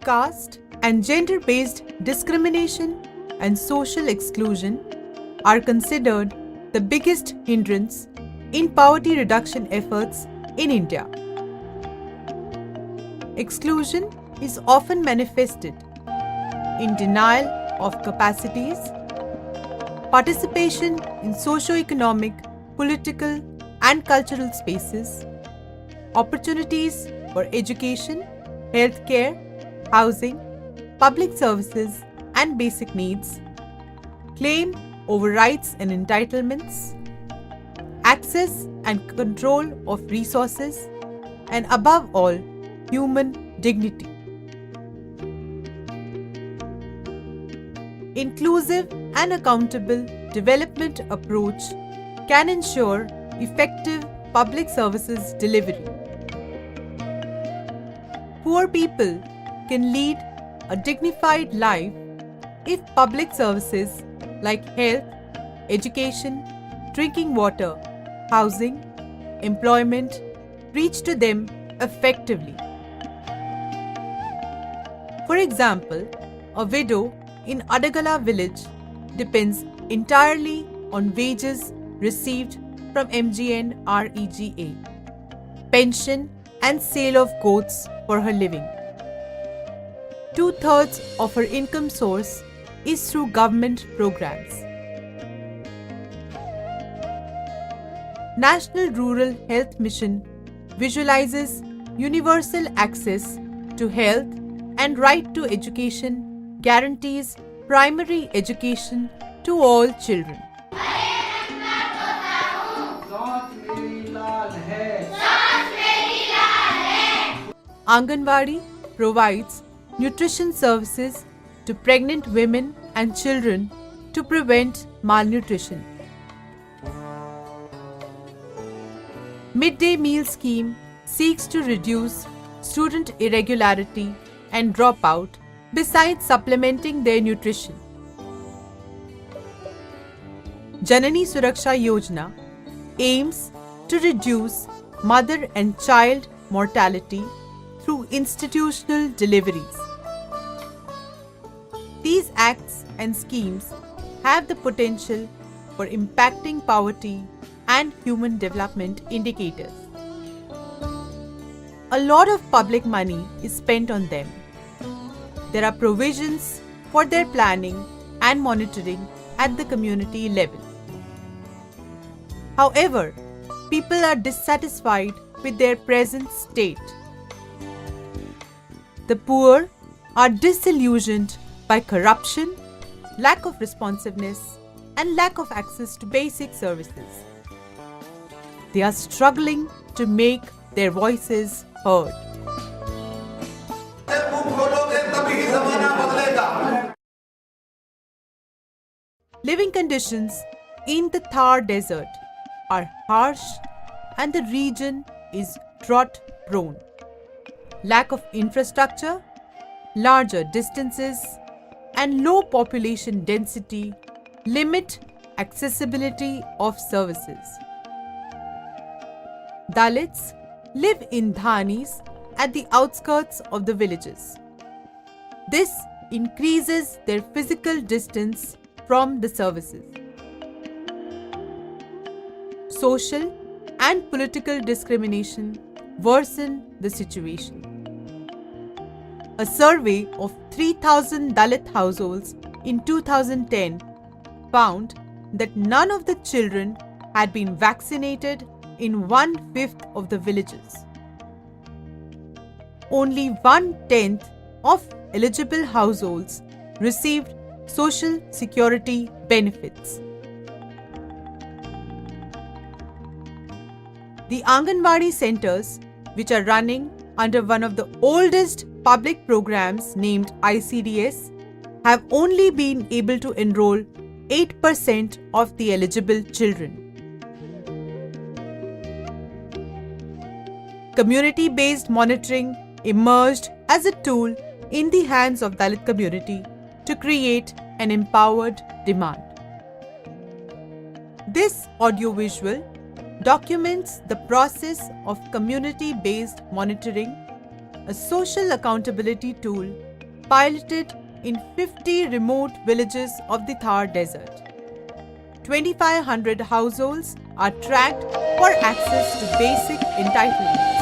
caste and gender-based discrimination and social exclusion are considered the biggest hindrance in poverty reduction efforts in India. Exclusion is often manifested in denial of capacities, participation in socio-economic, political and cultural spaces, opportunities for education, healthcare, housing, public services and basic needs, claim over rights and entitlements, access and control of resources, and above all, human dignity. Inclusive and accountable development approach can ensure effective public services delivery. Poor people can lead a dignified life if public services like health, education, drinking water, housing, employment reach to them effectively. For example, a widow in Adagala village depends entirely on wages received from MGNREGA, pension and sale of goats for her living. 2/3 of her income source is through government programs. National Rural Health Mission visualizes universal access to health and right to education guarantees primary education to all children. Anganwadi provides nutrition services to pregnant women and children to prevent malnutrition. Midday meal scheme seeks to reduce student irregularity and dropout besides supplementing their nutrition. Janani Suraksha Yojana aims to reduce mother and child mortality through institutional deliveries. These acts and schemes have the potential for impacting poverty and human development indicators. A lot of public money is spent on them. There are provisions for their planning and monitoring at the community level. However, people are dissatisfied with their present state. The poor are disillusioned by corruption, lack of responsiveness, and lack of access to basic services. They are struggling to make their voices heard. Living conditions in the Thar Desert are harsh and the region is drought prone. Lack of infrastructure, larger distances, and low population density limit accessibility of services. Dalits live in dhanis at the outskirts of the villages. This increases their physical distance from the services. Social and political discrimination worsen the situation. A survey of 3,000 Dalit households in 2010 found that none of the children had been vaccinated in 1/5 of the villages. Only 1/10 of eligible households received social security benefits. The Anganwadi centers, which are running under one of the oldest public programs named ICDS, have only been able to enroll 8% of the eligible children. Community-based monitoring emerged as a tool in the hands of Dalit community to create an empowered demand. This audiovisual documents the process of community-based monitoring, a social accountability tool piloted in 50 remote villages of the Thar Desert. 2,500 households are tracked for access to basic entitlements.